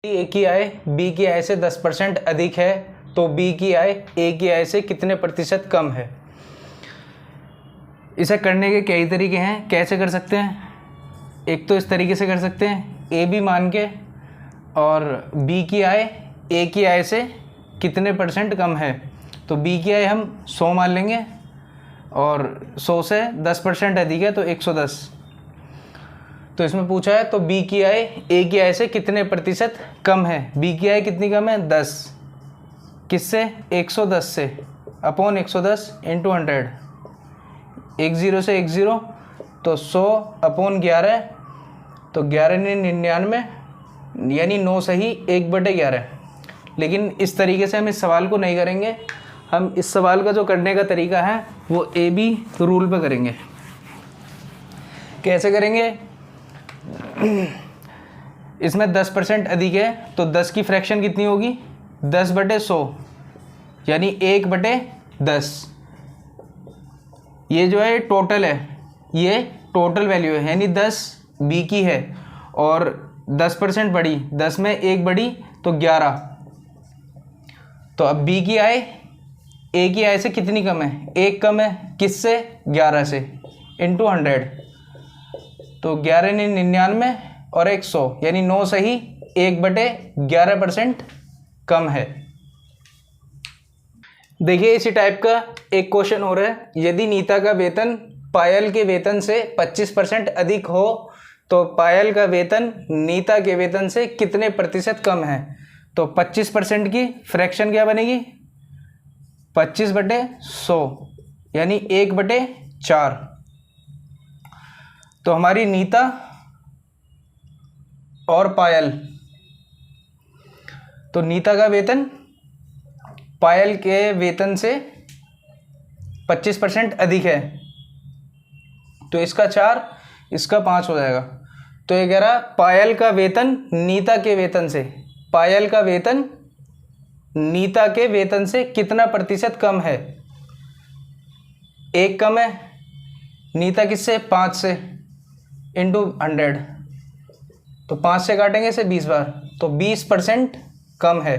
ए की आय बी की आय से 10% अधिक है तो बी की आय ए की आय से कितने प्रतिशत कम है। इसे करने के कई तरीके हैं। कैसे कर सकते हैं? एक तो इस तरीके से कर सकते हैं, ए बी मान के और बी की आय ए की आय से कितने % कम है। तो बी की आय हम 100 मान लेंगे और 100 से 10% अधिक है तो 110। तो इसमें पूछा है तो बी की आय ए की आय से कितने प्रतिशत कम है। बी की आय कितनी कम है? 10। किससे? 110 से अपॉन 110 इंटू 100। 10 से 10 तो 100 अपॉन 11 तो 11×99 यानी 9 सही 1/11। लेकिन इस तरीके से हम इस सवाल को नहीं करेंगे। हम इस सवाल का जो करने का तरीका है वो ए बी रूल पे करेंगे। कैसे करेंगे? इसमें 10% अधिक है तो 10 की फ्रैक्शन कितनी होगी? 10/100 यानी 1/10। ये जो है टोटल है, ये टोटल वैल्यू है यानी 10 बी की है और 10% बढ़ी, 10 में 1 बढ़ी तो 11। तो अब बी की आय ए की आय से कितनी कम है? 1 कम है। किससे? 11 से इंटू 100। तो 11×99 और 100 यानी 9 सही 1/11% कम है। देखिए इसी टाइप का एक क्वेश्चन हो रहा है। यदि नीता का वेतन पायल के वेतन से 25% अधिक हो तो पायल का वेतन नीता के वेतन से कितने प्रतिशत कम है। तो 25% की फ्रैक्शन क्या बनेगी? 25/100 यानी 1/4। तो हमारी नीता और पायल, तो नीता का वेतन पायल के वेतन से 25% अधिक है तो इसका 4 इसका 5 हो जाएगा। तो ये कह रहा पायल का वेतन नीता के वेतन से, पायल का वेतन नीता के वेतन से कितना प्रतिशत कम है। 1 कम है, नीता किससे? 5 से इंटू 100। तो 5 से काटेंगे इसे 20 बार तो 20% कम है।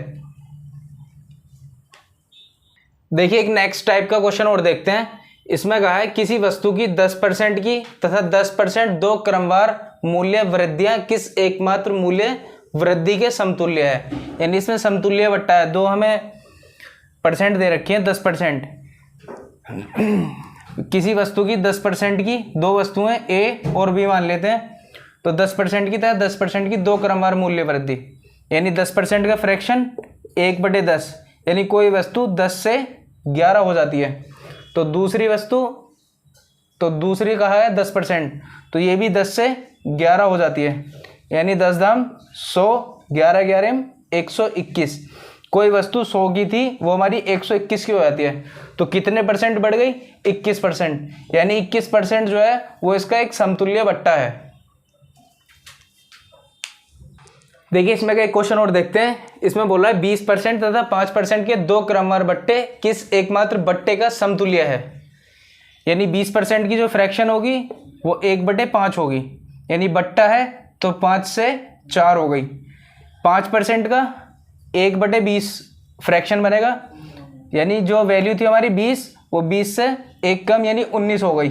देखिए एक नेक्स्ट टाइप का क्वेश्चन और देखते हैं। इसमें कहा है किसी वस्तु की 10% की तथा 10% दो क्रमवार मूल्य वृद्धियां किस एकमात्र मूल्य वृद्धि के समतुल्य है। यानी इसमें समतुल्य बट्टा है, दो हमें परसेंट दे रखी है 10%। किसी वस्तु की 10% की दो वस्तुएं ए और बी मान लेते हैं तो 10% की तथा 10% की दो क्रमवार मूल्य वृद्धि यानी 10% का फ्रैक्शन 1/10 यानी कोई वस्तु 10 से 11 हो जाती है। तो दूसरी वस्तु, तो दूसरी कहा है 10% तो ये भी 10 से 11 हो जाती है यानी 10 दाम 100, 11 11 121। कोई वस्तु 100 की थी वो हमारी 121 की हो जाती है तो कितने परसेंट बढ़ गई? 21%। यानी 21% जो है वो इसका एक समतुल्य बट्टा है। देखिए इसमें का एक क्वेश्चन और देखते हैं। इसमें बोला है 20% तथा 5% के दो क्रमवार बट्टे किस एकमात्र बट्टे का समतुल्य है। यानी 20% की जो फ्रैक्शन होगी वो 1/5 होगी यानी बट्टा है तो 5 से 4 हो गई। 5% का 1/20 फ्रैक्शन बनेगा यानी जो वैल्यू थी हमारी 20 वो 20 से 1 कम यानी 19 हो गई।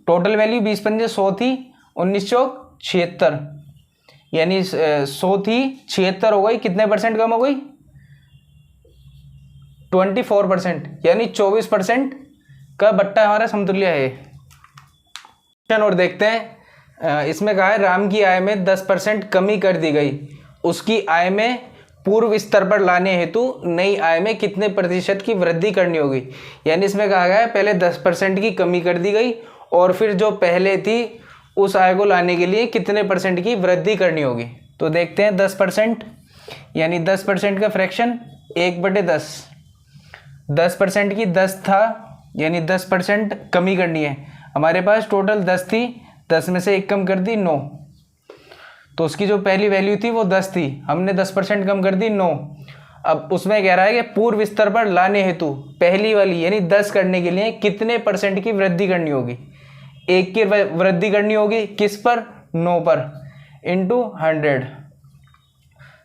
टोटल वैल्यू 20×5 100 थी, 19 चौक 76 यानी 100 थी 76 हो गई। कितने परसेंट कम हो गई? 24% यानी 24% का बट्टा हमारा समतुल्य है। और देखते हैं इसमें कहा है राम की आय में 10% कमी कर दी गई, उसकी आय में पूर्व स्तर पर लाने हेतु नई आय में कितने प्रतिशत की वृद्धि करनी होगी। यानी इसमें कहा गया है पहले 10% की कमी कर दी गई और फिर जो पहले थी उस आय को लाने के लिए कितने परसेंट की वृद्धि करनी होगी। तो देखते हैं 10% यानी 10% का फ्रैक्शन 1/10। 10% की 10 था यानी 10% कमी करनी है। हमारे पास टोटल 10 थी, 10 में से 1 कम कर दी 9। तो उसकी जो पहली वैल्यू थी वो 10 थी, हमने 10% कम कर दी 9। अब उसमें कह रहा है कि पूर्व स्तर पर लाने हेतु पहली वाली यानी 10 करने के लिए कितने परसेंट की वृद्धि करनी होगी। 1 की वृद्धि करनी होगी किस पर? 9 पर इंटू 100।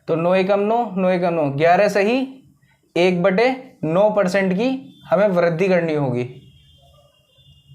तो 9 एकम 9, 9 एकम 9, 11 सही, 1/9% की हमें वृद्धि करनी होगी।